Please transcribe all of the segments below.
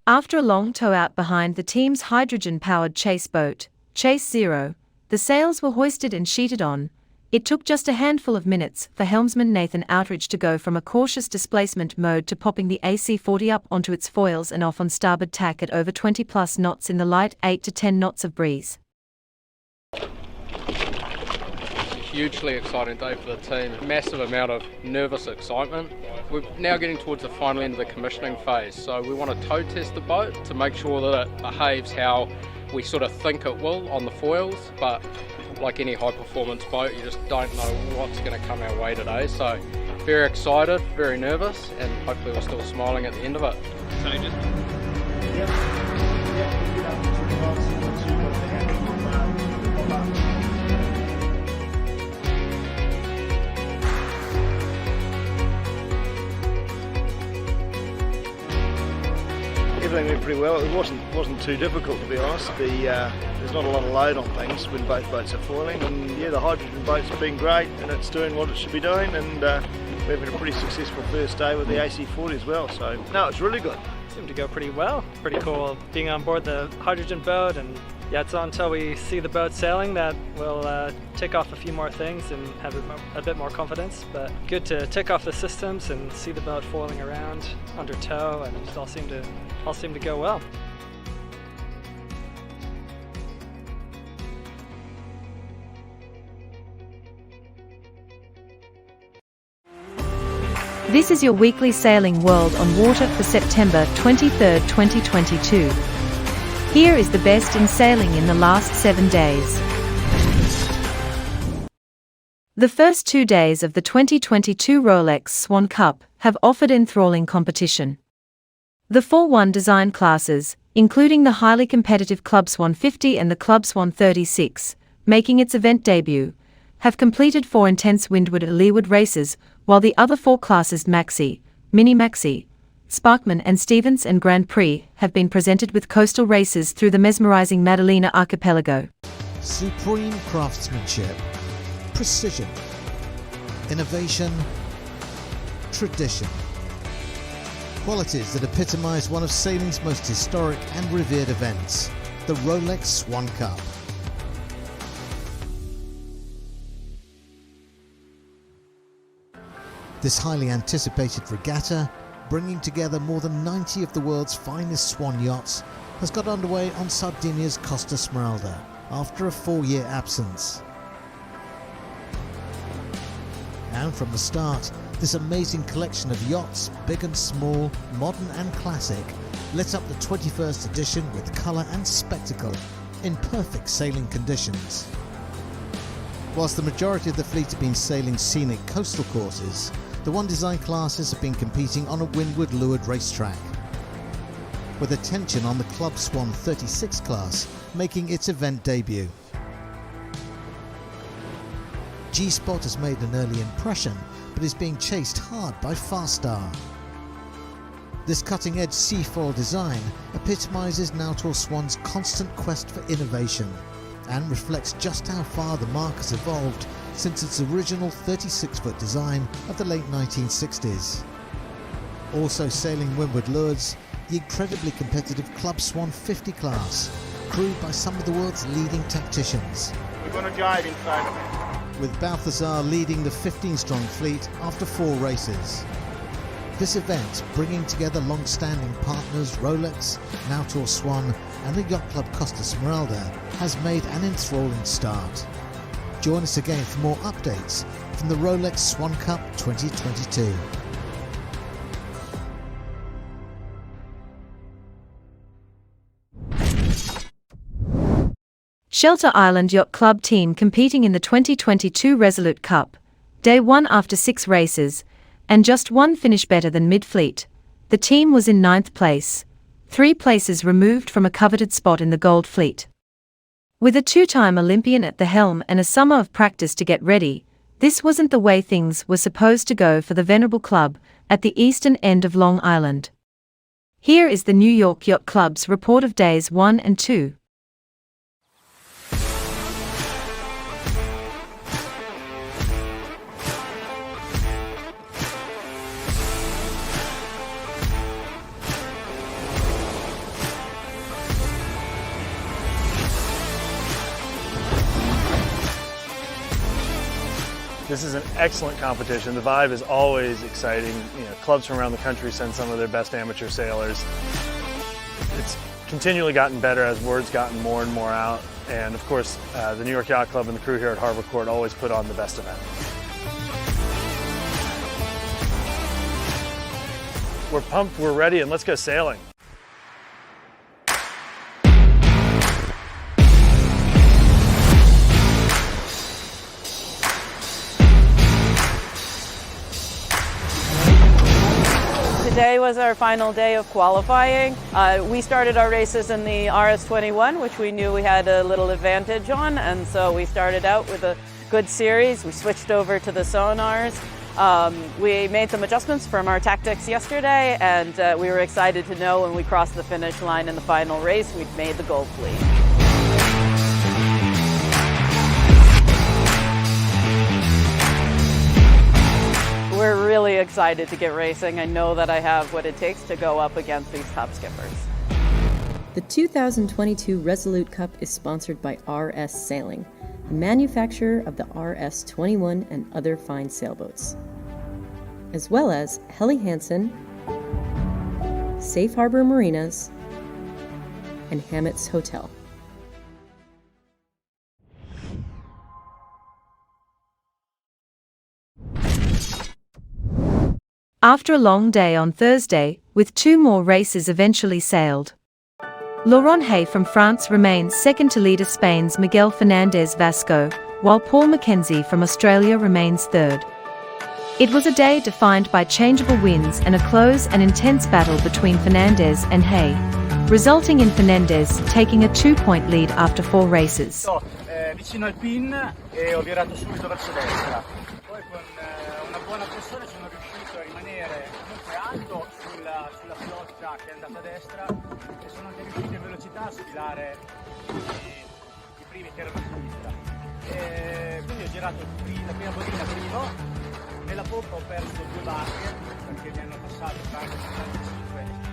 After a long tow-out behind the team's hydrogen-powered chase boat, Chase Zero, the sails were hoisted and sheeted on. It took just a handful of minutes for helmsman Nathan Outteridge to go from a cautious displacement mode to popping the AC-40 up onto its foils and off on starboard tack at over 20-plus knots in the light 8 to 10 knots of breeze. Hugely exciting day for the team. Massive amount of nervous excitement. We're now getting towards the final end of the commissioning phase, so we want to tow test the boat to make sure that it behaves how we sort of think it will on the foils, but like any high performance boat, you just don't know what's going to come our way today. So very excited, very nervous, and hopefully we're still smiling at the end of it. Changes? Everything went pretty well. It wasn't too difficult, to be honest. There's not a lot of load on things when both boats are foiling, and yeah, the hydrogen boat's been great and it's doing what it should be doing, and we're having a pretty successful first day with the AC-40 as well. So no, it's really good. Seemed to go pretty well. Pretty cool being on board the hydrogen boat, and yeah, it's not until we see the boat sailing that we'll tick off a few more things and have a bit more confidence. But good to tick off the systems and see the boat foiling around under tow, and it all seemed to go well. This is your weekly Sailing World on Water for September 23, 2022. Here is the best in sailing in the last 7 days. The first 2 days of the 2022 Rolex Swan Cup have offered enthralling competition. The 4-1 design classes, including the highly competitive ClubSwan 50 and the ClubSwan 36, making its event debut, have completed 4 intense windward-leeward races, while the other 4 classes Maxi, Mini Maxi, Sparkman and Stevens and Grand Prix have been presented with coastal races through the mesmerizing Madalena archipelago. Supreme craftsmanship, precision, innovation, tradition. Qualities that epitomize one of sailing's most historic and revered events, the Rolex Swan Cup. This highly anticipated regatta, bringing together more than 90 of the world's finest swan yachts, has got underway on Sardinia's Costa Smeralda after a 4-year absence. And from the start, this amazing collection of yachts, big and small, modern and classic, lit up the 21st edition with colour and spectacle in perfect sailing conditions. Whilst the majority of the fleet have been sailing scenic coastal courses, the One Design classes have been competing on a windward-leeward racetrack, with attention on the ClubSwan 36 class making its event debut. G-Spot has made an early impression, but is being chased hard by Farstar. This cutting-edge seafoil design epitomises Nautor Swan's constant quest for innovation and reflects just how far the marque has evolved since its original 36-foot design of the late 1960s. Also sailing windward lewards, the incredibly competitive ClubSwan 50 class, crewed by some of the world's leading tacticians. We're going to guide inside of it. With Balthazar leading the 15-strong fleet after 4 races. This event, bringing together long-standing partners Rolex, Nautor Swan and the Yacht Club Costa Smeralda, has made an enthralling start. Join us again for more updates from the Rolex Swan Cup 2022. Shelter Island Yacht Club team competing in the 2022 Resolute Cup, day 1 after 6 races, and just one finish better than mid-fleet. The team was in 9th place, 3 places removed from a coveted spot in the Gold Fleet. With a 2-time Olympian at the helm and a summer of practice to get ready, this wasn't the way things were supposed to go for the venerable club at the eastern end of Long Island. Here is the New York Yacht Club's report of days 1 and 2. This is an excellent competition. The vibe is always exciting. Clubs from around the country send some of their best amateur sailors. It's continually gotten better as word's gotten more and more out. And of course, the New York Yacht Club and the crew here at Harbor Court always put on the best event. We're pumped, we're ready, and let's go sailing. Today was our final day of qualifying. We started our races in the RS21, which we knew we had a little advantage on, and so we started out with a good series. We switched over to the sonars. We made some adjustments from our tactics yesterday, and we were excited to know when we crossed the finish line in the final race, we'd made the gold fleet. We're really excited to get racing. I know that I have what it takes to go up against these top skippers. The 2022 Resolute Cup is sponsored by RS Sailing, the manufacturer of the RS-21 and other fine sailboats, as well as Helly Hansen, Safe Harbor Marinas, and Hammett's Hotel. After a long day on Thursday, with 2 more races eventually sailed, Laurent Hay from France remains second to leader Spain's Miguel Fernandez Vasco, while Paul McKenzie from Australia remains third. It was a day defined by changeable winds and a close and intense battle between Fernandez and Hay, resulting in Fernandez taking a 2-point lead after 4 races. Vicino al pin e ho virato subito verso destra. Poi con una buona pressione sono riuscito a rimanere comunque alto sulla pioggia che è andata a destra e sono anche riuscito in velocità a sfilare i primi che erano a sinistra. Quindi ho girato la prima bobina primo, nella poppa ho perso 2 barche perché mi hanno passato barche 75.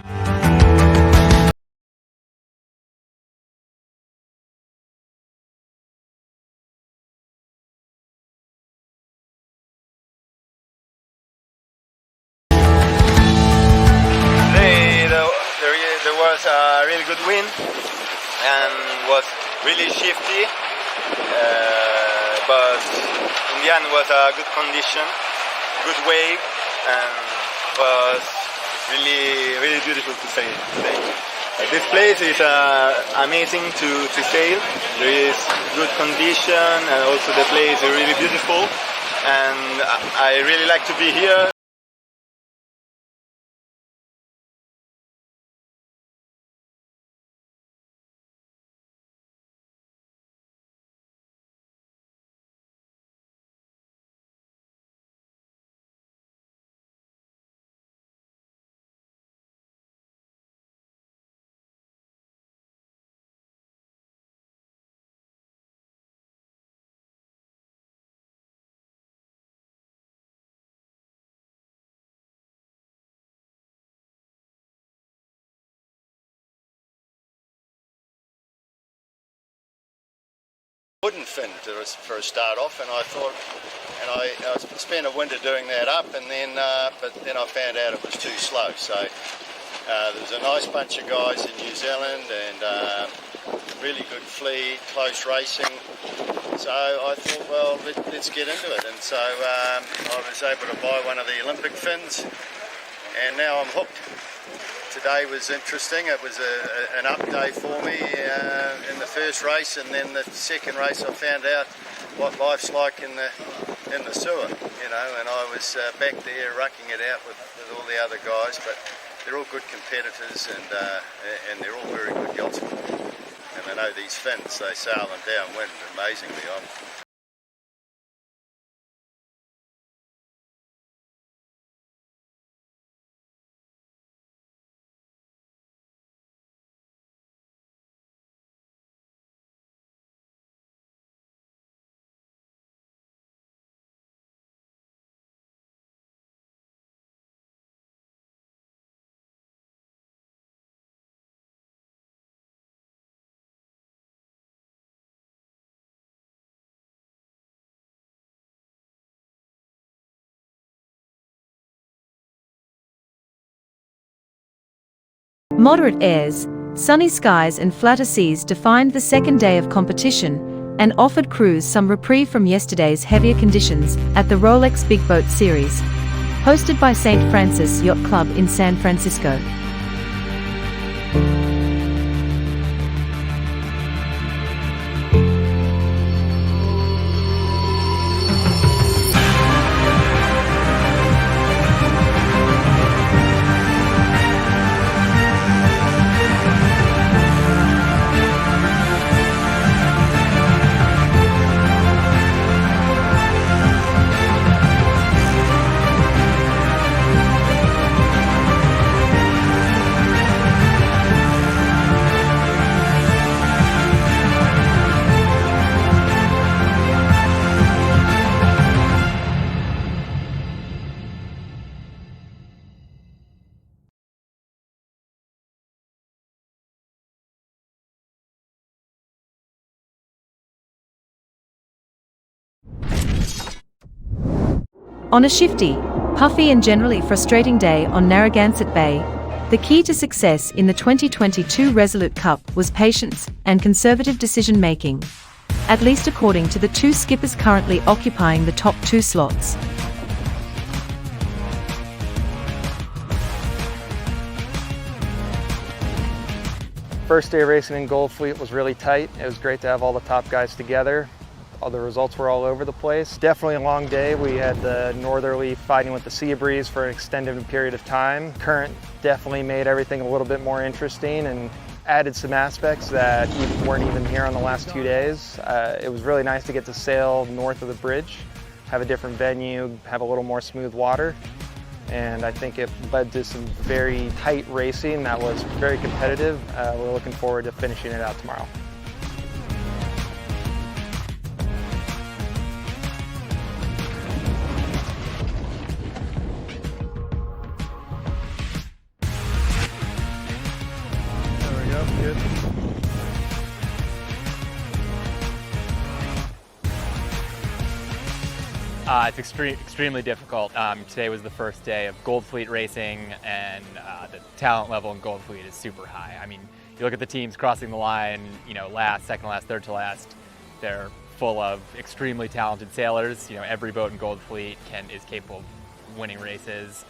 There was a really good wind and was really shifty, but in the end was a good condition, good wave, and was really beautiful to sail today. This place is amazing to sail. There is good condition and also the place is really beautiful, and I really like to be here. Wooden fin for a start off, and I thought, and I spent a winter doing that up, and then but then I found out it was too slow. So there was a nice bunch of guys in New Zealand and really good fleet, close racing. So I thought, well, let's get into it, and so I was able to buy one of the Olympic fins, and now I'm hooked. Today was interesting. It was an up day for me in the first race, and then the second race I found out what life's like in the sewer, and I was back there rucking it out with all the other guys, but they're all good competitors, and they're all very good yachtsmen, and they know these fins, they sail them downwind amazingly. Moderate airs, sunny skies and flatter seas defined the second day of competition and offered crews some reprieve from yesterday's heavier conditions at the Rolex Big Boat Series, hosted by St. Francis Yacht Club in San Francisco. On a shifty, puffy and generally frustrating day on Narragansett Bay, the key to success in the 2022 Resolute Cup was patience and conservative decision-making, at least according to the two skippers currently occupying the top two slots. First day of racing in Gold Fleet was really tight. It was great to have all the top guys together. All the results were all over the place. Definitely a long day. We had the northerly fighting with the sea breeze for an extended period of time. Current definitely made everything a little bit more interesting and added some aspects that weren't even here on the last 2 days. It was really nice to get to sail north of the bridge, have a different venue, have a little more smooth water. And I think it led to some very tight racing that was very competitive. We're looking forward to finishing it out tomorrow. It's extremely difficult. Today was the first day of Gold Fleet racing, and the talent level in Gold Fleet is super high. I mean, you look at the teams crossing the line, you know, last, second to last, third to last, they're full of extremely talented sailors. You know, every boat in Gold Fleet is capable of winning races.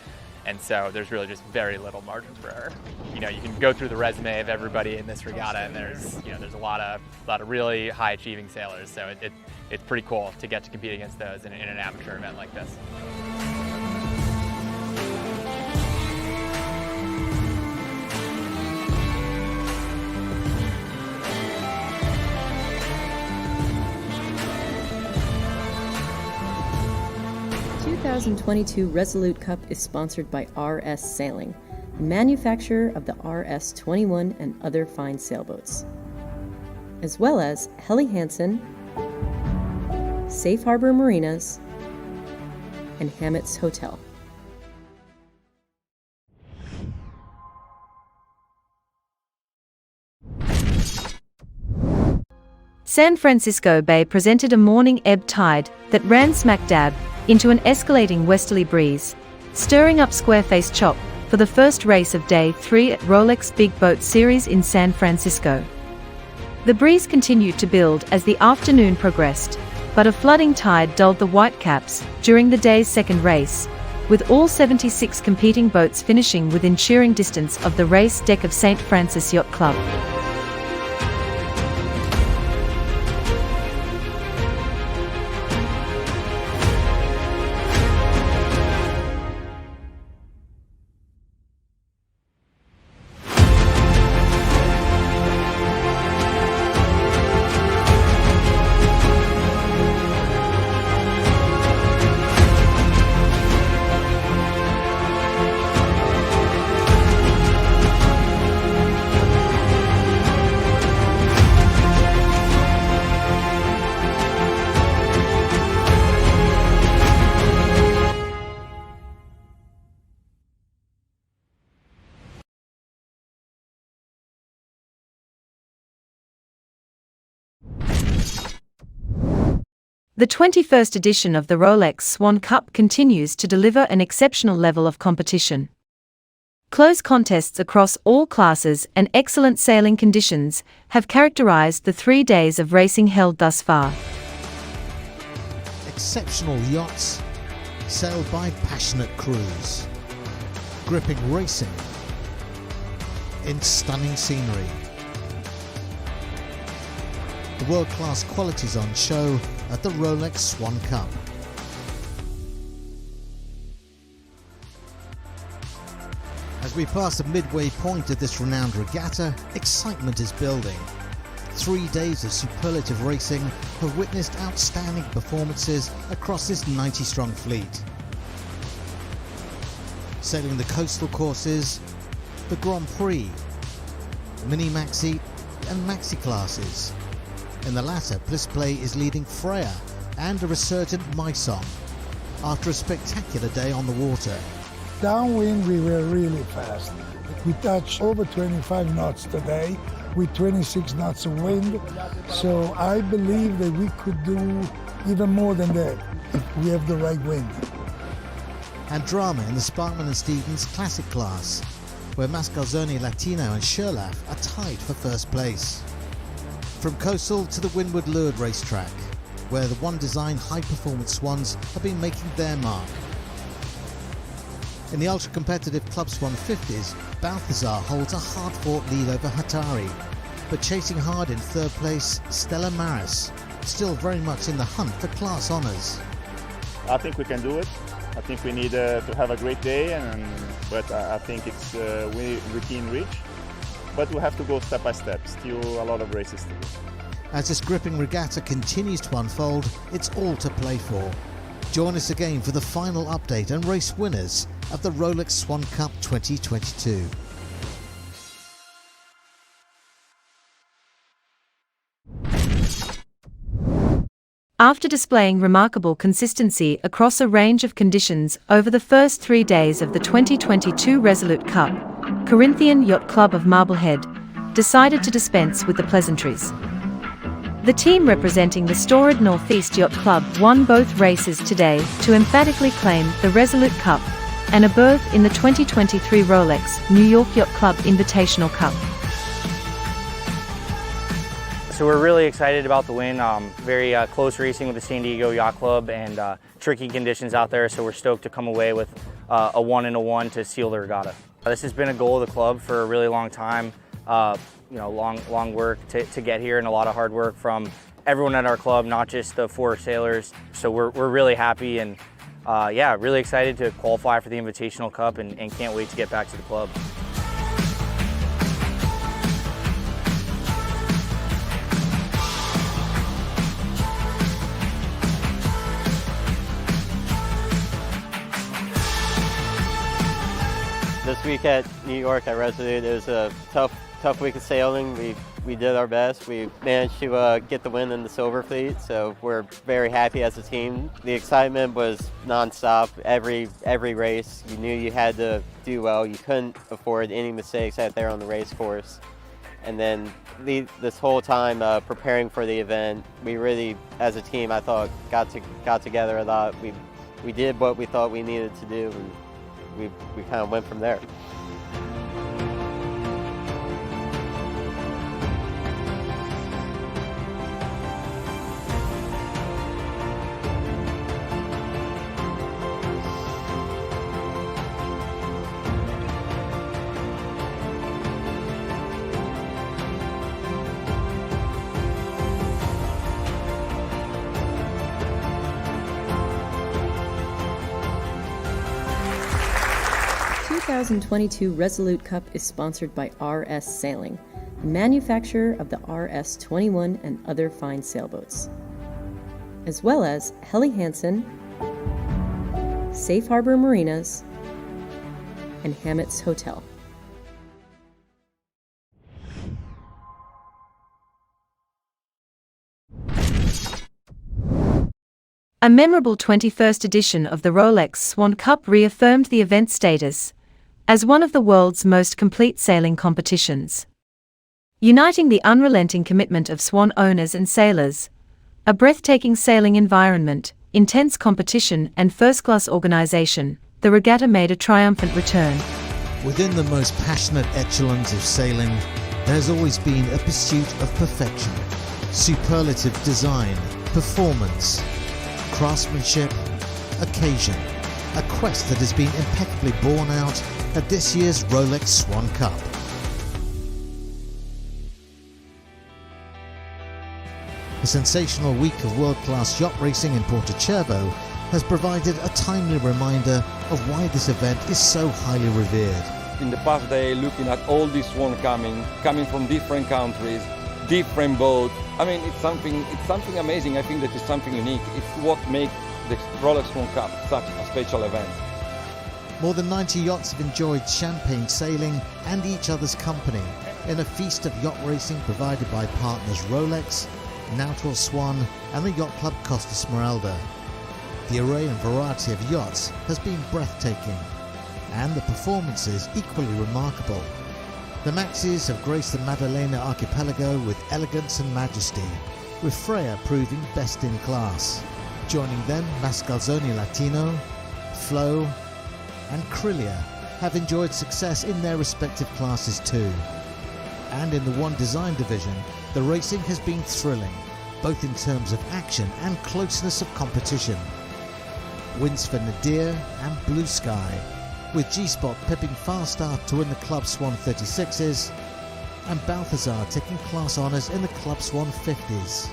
And so there's really just very little margin for error. You know, you can go through the resume of everybody in this regatta, and there's a lot of really high achieving sailors. So it's pretty cool to get to compete against those in an amateur event like this. The 2022 Resolute Cup is sponsored by RS Sailing, the manufacturer of the RS-21 and other fine sailboats, as well as Helly Hansen, Safe Harbor Marinas, and Hammett's Hotel. San Francisco Bay presented a morning ebb tide that ran smack dab into an escalating westerly breeze, stirring up square-faced chop for the first race of Day 3 at Rolex Big Boat Series in San Francisco. The breeze continued to build as the afternoon progressed, but a flooding tide dulled the Whitecaps during the day's second race, with all 76 competing boats finishing within cheering distance of the race deck of St. Francis Yacht Club. The 21st edition of the Rolex Swan Cup continues to deliver an exceptional level of competition. Close contests across all classes and excellent sailing conditions have characterized the 3 days of racing held thus far. Exceptional yachts, sailed by passionate crews. Gripping racing in stunning scenery. The world-class qualities on show at the Rolex Swan Cup. As we pass the midway point of this renowned regatta, excitement is building. 3 days of superlative racing have witnessed outstanding performances across this 90-strong fleet. Sailing the coastal courses, the Grand Prix, Mini Maxi and Maxi classes. In the latter, Play is leading Freya and a resurgent Maison after a spectacular day on the water. Downwind we were really fast. We touched over 25 knots today with 26 knots of wind, so I believe that we could do even more than that if we have the right wind. And drama in the Sparkman and Stevens Classic class, where Mascalzone Latino and Sherlaff are tied for first place. From coastal to the Windward Lured racetrack, where the One Design high-performance swans have been making their mark. In the ultra-competitive ClubSwan 50s, Balthazar holds a hard-fought lead over Hatari, but chasing hard in third place, Stella Maris, still very much in the hunt for class honours. I think we can do it. I think we need to have a great day, but I think it's within reach. But we have to go step by step, still a lot of races to do. As this gripping regatta continues to unfold, it's all to play for. Join us again for the final update and race winners of the Rolex Swan Cup 2022. After displaying remarkable consistency across a range of conditions over the first 3 days of the 2022 Resolute Cup, Corinthian Yacht Club of Marblehead decided to dispense with the pleasantries. The team representing the storied Northeast Yacht Club won both races today to emphatically claim the Resolute Cup and a berth in the 2023 Rolex New York Yacht Club Invitational Cup. So we're really excited about the win. Very close racing with the San Diego Yacht Club and tricky conditions out there, so we're stoked to come away with a 1-1 to seal the regatta. This has been a goal of the club for a really long time. Long work to get here and a lot of hard work from everyone at our club, not just the 4 sailors. So we're really happy and really excited to qualify for the Invitational Cup and can't wait to get back to the club. This week at New York at Resolute, it was a tough week of sailing. We did our best. We managed to get the win in the silver fleet, so we're very happy as a team. The excitement was nonstop. Every race, you knew you had to do well. You couldn't afford any mistakes out there on the race course. And then this whole time preparing for the event, we really, as a team, I thought got together a lot. We did what we thought we needed to do, and we kind of went from there. The 2022 Resolute Cup is sponsored by RS Sailing, the manufacturer of the RS-21 and other fine sailboats, as well as Helly Hansen, Safe Harbor Marinas, and Hammett's Hotel. A memorable 21st edition of the Rolex Swan Cup reaffirmed the event's status as one of the world's most complete sailing competitions. Uniting the unrelenting commitment of Swan owners and sailors, a breathtaking sailing environment, intense competition and first-class organization, the regatta made a triumphant return. Within the most passionate echelons of sailing, there has always been a pursuit of perfection, superlative design, performance, craftsmanship, occasion, a quest that has been impeccably borne out at this year's Rolex Swan Cup. A sensational week of world-class yacht racing in Porto-Cervo has provided a timely reminder of why this event is so highly revered. In the past day, looking at all this swan coming from different countries, different boats. I mean, it's something amazing. I think that it's something unique. It's what makes the Rolex Swan Cup such a special event. More than 90 yachts have enjoyed champagne sailing and each other's company in a feast of yacht racing provided by partners Rolex, Nautilus Swan and the Yacht Club Costa Smeralda. The array and variety of yachts has been breathtaking, and the performances equally remarkable. The Maxis have graced the Maddalena archipelago with elegance and majesty, with Freya proving best in class. Joining them, Mascalzone Latino, Flo and Krilia have enjoyed success in their respective classes too. And in the One Design division, the racing has been thrilling, both in terms of action and closeness of competition. Wins for Nadir and Blue Sky, with G-Spot pipping Farstar to win the ClubSwan 36s, and Balthazar taking class honours in the ClubSwan 50s.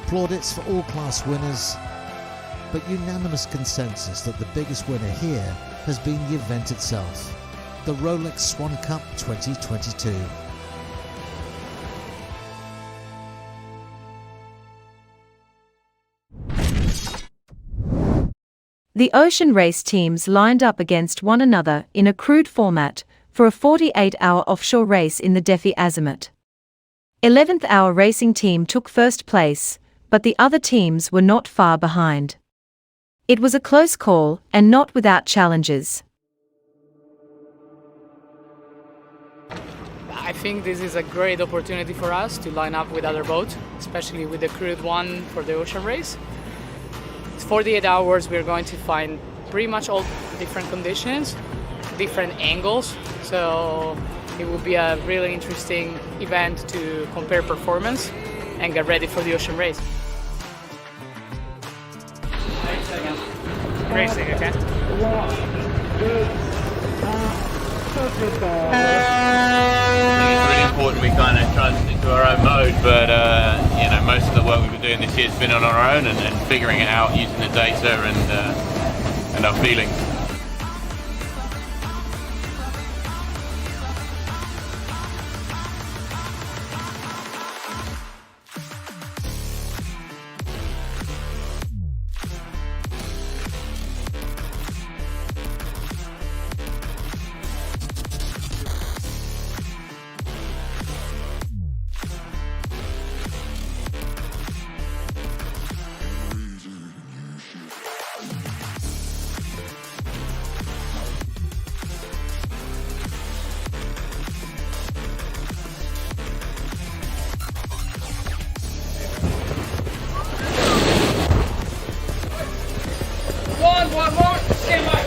Plaudits for all class winners, but unanimous consensus that the biggest winner here has been the event itself, the Rolex Swan Cup 2022. The ocean race teams lined up against one another in a crude format for a 48-hour offshore race in the Defi Azimuth. 11th hour racing team took first place, but the other teams were not far behind. It was a close call and not without challenges. I think this is a great opportunity for us to line up with other boats, especially with the crude one for the ocean race. It's 48 hours, we're going to find pretty much all different conditions, different angles, so it will be a really interesting event to compare performance and get ready for the ocean race. Racing, okay? It's really important we kind of try and stick to our own mode, but you know, most of the work we've been doing this year has been on our own and figuring it out using the data and our feelings. One more, stand by.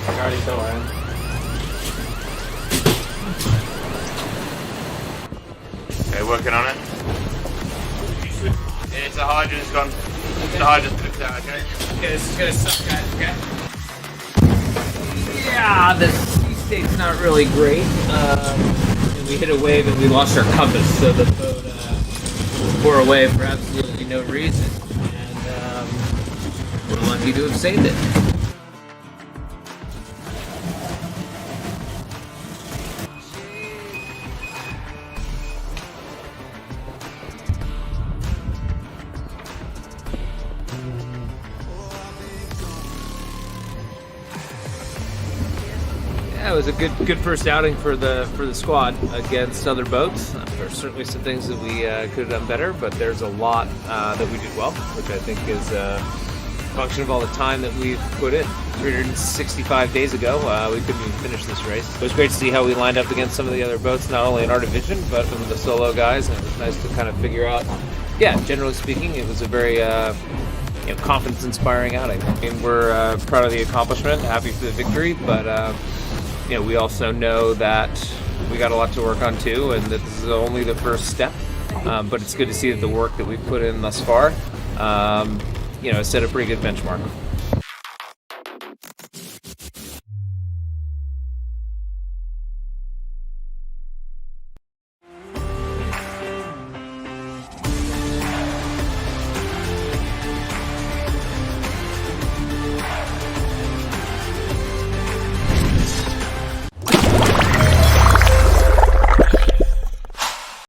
Already going. Okay, working on it. It's the hydrant's gone. The hydrant's flipped out, okay? Okay, this is gonna suck, guys, okay? Yeah, the sea state's not really great. And we hit a wave and we lost our compass, so the boat bore away for absolutely no reason. And we're lucky to have saved it. Yeah, it was a good first outing for the squad against other boats. There's certainly some things that we could have done better, but there's a lot that we did well, which I think is a function of all the time that we've put in. 365 days ago, we couldn't even finish this race. It was great to see how we lined up against some of the other boats, not only in our division, but some of the solo guys, and it was nice to kind of figure out, yeah, generally speaking, it was a very confidence-inspiring outing. I mean, we're proud of the accomplishment, happy for the victory, but we also know that we got a lot to work on too, and that this is only the first step. But it's good to see that the work that we've put in thus far, has set a pretty good benchmark.